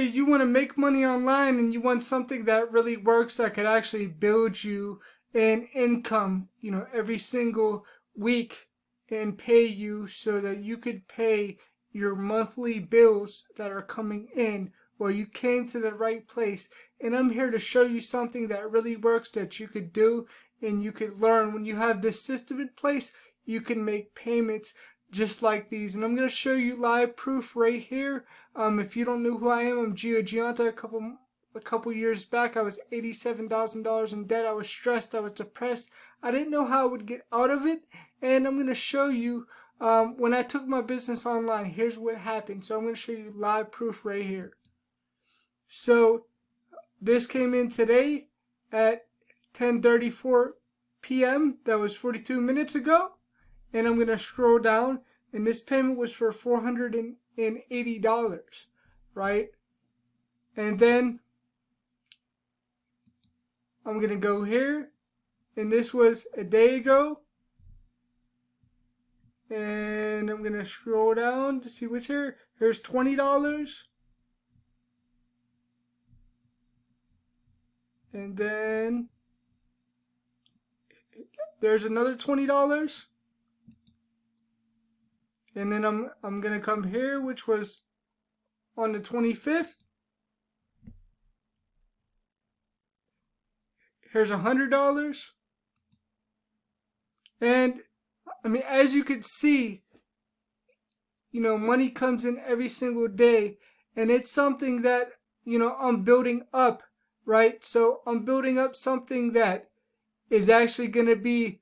say you want to make money online and you want something that really works, that could actually build you an income, every single week, and pay you so that you could pay your monthly bills that are coming in. Well, you came to the right place, and I'm here to show you something that really works that you could do and you could learn. When you have this system in place, you can make payments just like these. And I'm going to show you live proof right here. If you don't know who I am, I'm Gio Giunta. A couple years back, I was $87,000 in debt. I was stressed. I was depressed. I didn't know how I would get out of it. And I'm going to show you when I took my business online, here's what happened. So I'm going to show you live proof right here. So this came in today at 10:34 p.m. That was 42 minutes ago. And I'm going to scroll down, and this payment was for $480, right? And then I'm going to go here, and this was a day ago. And I'm going to scroll down to see what's here. Here's $20. And then there's another $20. And then I'm going to come here, which was on the 25th. Here's $100. And I mean, as you can see, money comes in every single day, and it's something that, I'm building up, right? So I'm building up something that is actually going to be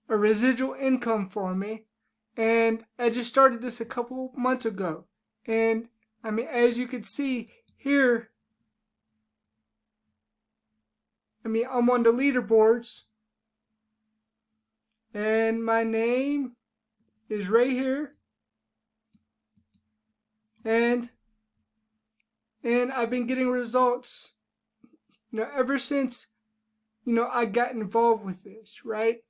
a residual income for me. And I just started this a couple months ago. And I mean, as you can see here, I'm on the leaderboards. And my name is right here. And I've been getting results, ever since, I got involved with this, right?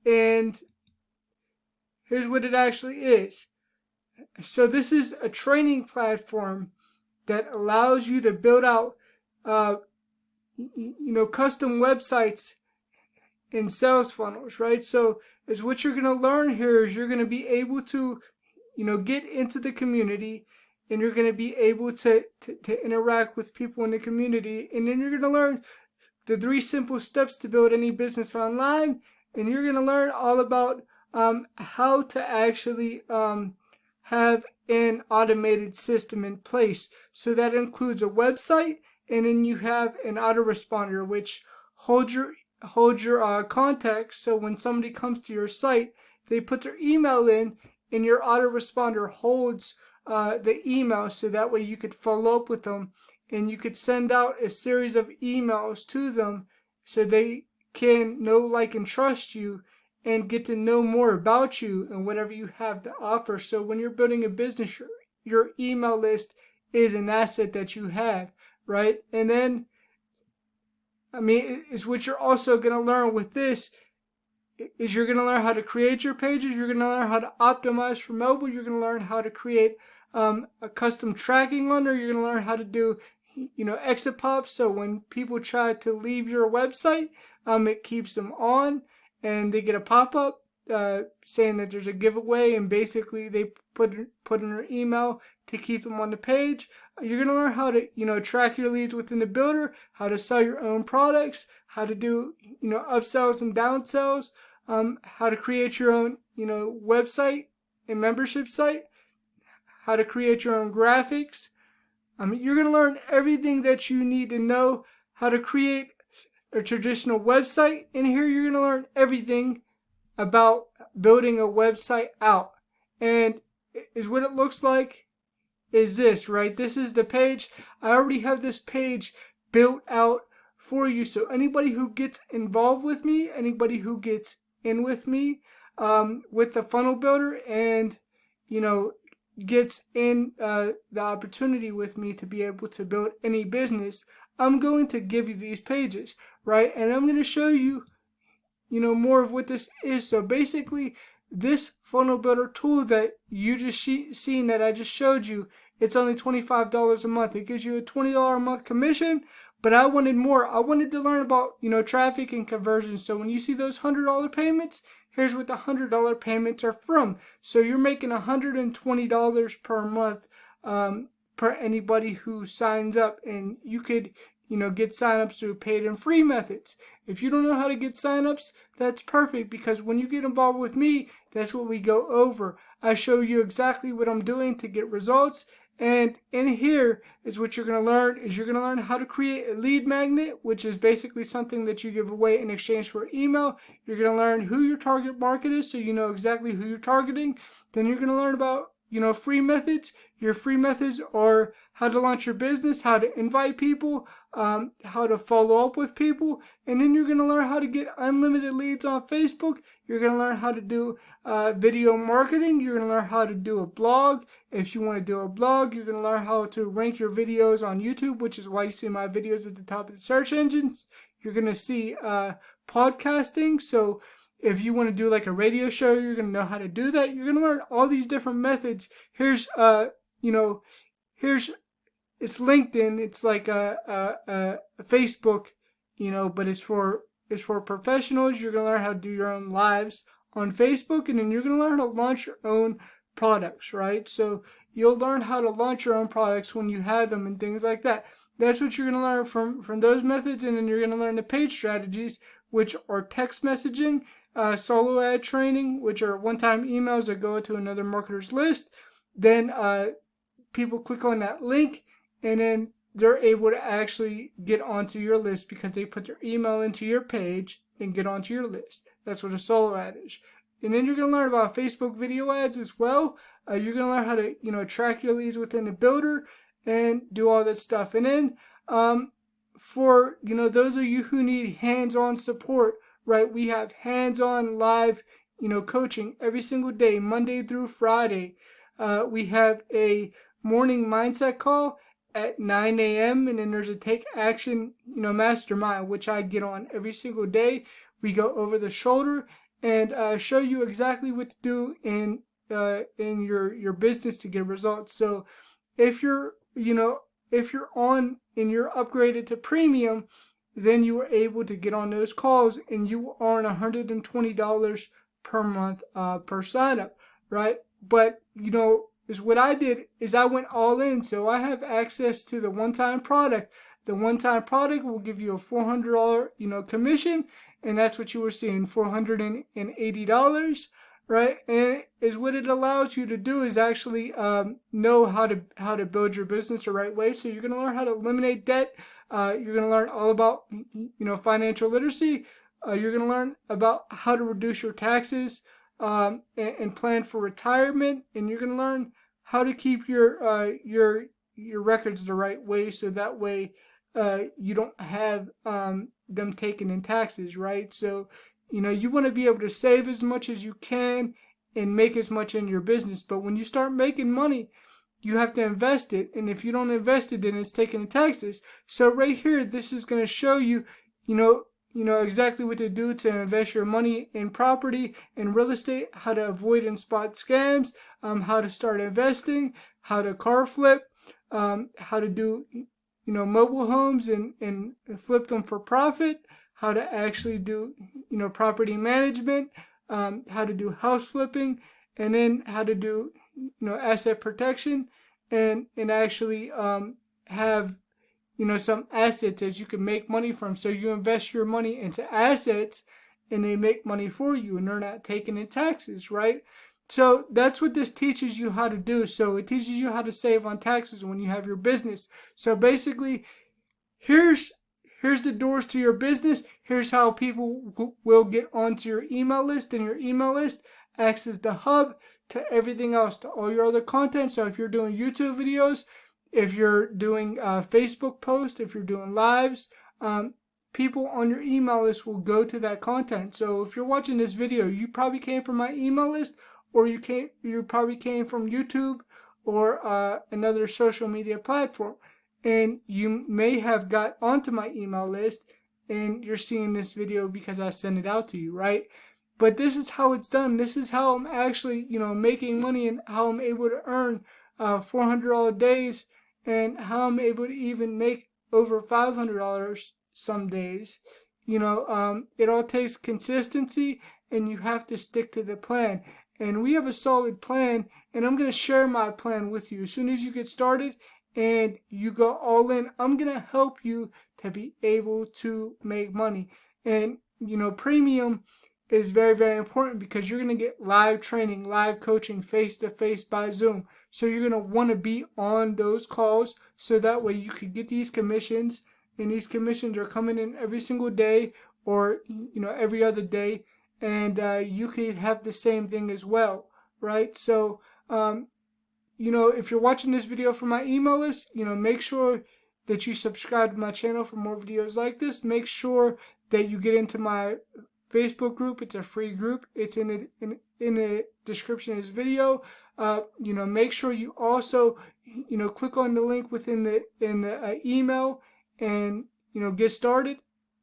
And here's what it actually is. So this is a training platform that allows you to build out, custom websites and sales funnels, right? So is what you're going to learn here is you're going to be able to, get into the community, and you're going to be able to interact with people in the community. And then you're going to learn the 3 simple steps to build any business online. And you're going to learn all about how to actually have an automated system in place. So that includes a website, and then you have an autoresponder, which holds your contacts. So when somebody comes to your site, they put their email in, and your autoresponder holds the email, so that way you could follow up with them, and you could send out a series of emails to them so they can know, like, and trust you and get to know more about you and whatever you have to offer. So when you're building a business, your email list is an asset that you have, right? And then, it's what you're also going to learn with this is you're going to learn how to create your pages. You're going to learn how to optimize for mobile. You're going to learn how to create a custom tracking owner. You're going to learn how to do, exit pops. So when people try to leave your website, it keeps them on, and they get a pop-up saying that there's a giveaway, and basically they put in their email to keep them on the page. You're going to learn how to, track your leads within the builder, how to sell your own products, how to do, upsells and downsells, how to create your own, website and membership site, how to create your own graphics. You're going to learn everything that you need to know how to create a traditional website. And here you're going to learn everything about building a website out. And is what it looks like is this, right? This is the page. I already have this page built out for you. So anybody who gets involved with me, anybody who gets in with me with the funnel builder, and gets in the opportunity with me to be able to build any business, I'm going to give you these pages, right? And I'm going to show you, more of what this is. So basically, this funnel builder tool that you just seen that I just showed you it's only $25 a month. It gives you a $20 a month commission, but I wanted more. I wanted to learn about, traffic and conversions. So when you see those $100 payments, here's what the $100 payments are from. So you're making $120 per month per anybody who signs up, and you could get signups through paid and free methods. If you don't know how to get signups, that's perfect, because when you get involved with me, that's what we go over. I show you exactly what I'm doing to get results. And in here is what you're going to learn, you're going to learn how to create a lead magnet, which is basically something that you give away in exchange for email. You're going to learn who your target market is, so you know exactly who you're targeting. Then you're going to learn about free methods. Your free methods are how to launch your business, how to invite people, how to follow up with people, and then you're going to learn how to get unlimited leads on Facebook. You're going to learn how to do video marketing. You're going to learn how to do a blog. If you want to do a blog, you're going to learn how to rank your videos on YouTube, which is why you see my videos at the top of the search engines. You're going to see podcasting. So if you want to do like a radio show, you're going to know how to do that. You're going to learn all these different methods. Here's, it's LinkedIn. It's like a Facebook, but it's for professionals. You're going to learn how to do your own lives on Facebook, and then you're going to learn how to launch your own products, right? So you'll learn how to launch your own products when you have them and things like that. That's what you're going to learn from those methods, and then you're going to learn the paid strategies, which are text messaging, solo ad training, which are one-time emails that go to another marketer's list. Then people click on that link, and then they're able to actually get onto your list because they put their email into your page and get onto your list. That's what a solo ad is. And then you're going to learn about Facebook video ads as well. You're going to learn how to, track your leads within the builder and do all that stuff. And then for, those of you who need hands-on support, right, we have hands-on live, coaching every single day, Monday through Friday. We have a morning mindset call at 9 a.m. and then there's a take action, mastermind, which I get on every single day. We go over the shoulder and show you exactly what to do in your business to get results. So if you're on and you're upgraded to premium, then you are able to get on those calls and you earn $120 per month per sign up, right? But is what I did is I went all in. So I have access to the one-time product. The one-time product will give you a $400, commission, and that's what you were seeing, $480, right? And is what it allows you to do is actually know how to build your business the right way. So you're going to learn how to eliminate debt. You're going to learn all about financial literacy. You're going to learn about how to reduce your taxes and plan for retirement, and you're going to learn how to keep your records the right way, so that way you don't have them taken in taxes, right? So you want to be able to save as much as you can and make as much in your business, but when you start making money, you have to invest it, and if you don't invest it, then it's taken in taxes. So right here, this is going to show you exactly what to do to invest your money in property and real estate, how to avoid and spot scams, how to start investing, how to car flip, how to do, mobile homes and flip them for profit, how to actually do, property management, how to do house flipping, and then how to do, asset protection and actually have some assets that you can make money from. So you invest your money into assets and they make money for you and they're not taking in taxes, right? So that's what this teaches you how to do. So it teaches you how to save on taxes when you have your business. So basically, here's the doors to your business. Here's how people will get onto your email list, and your email list acts as the hub to everything else, to all your other content. So if you're doing YouTube videos, if you're doing Facebook posts, if you're doing lives, people on your email list will go to that content. So if you're watching this video, you probably came from my email list, or you probably came from YouTube or another social media platform, and you may have got onto my email list and you're seeing this video because I sent it out to you, right? But this is how it's done. This is how I'm actually, making money and how I'm able to earn $400 days, and how I'm able to even make over $500 some days. It all takes consistency, and you have to stick to the plan. And we have a solid plan, and I'm going to share my plan with you. As soon as you get started and you go all in, I'm going to help you to be able to make money. And, premium is very, very important because you're going to get live training, live coaching, face-to-face by Zoom. So you're going to want to be on those calls so that way you could get these commissions, and these commissions are coming in every single day or, every other day, and you could have the same thing as well, right? So, if you're watching this video from my email list, make sure that you subscribe to my channel for more videos like this. Make sure that you get into my Facebook group. It's a free group. It's in the description of this video. Make sure you also, click on the link within the email and, get started.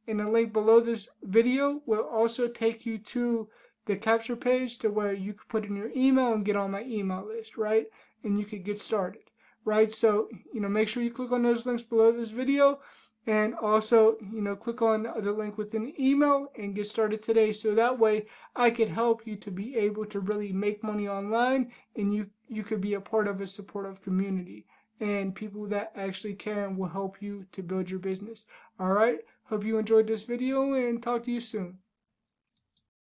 And the link below this video will also take you to the capture page to where you can put in your email and get on my email list, right? And you could get started, right? So, make sure you click on those links below this video, and also, click on the link within the email and get started today. So that way I could help you to be able to really make money online, and you could be a part of a supportive community and people that actually care and will help you to build your business. All right. Hope you enjoyed this video, and talk to you soon.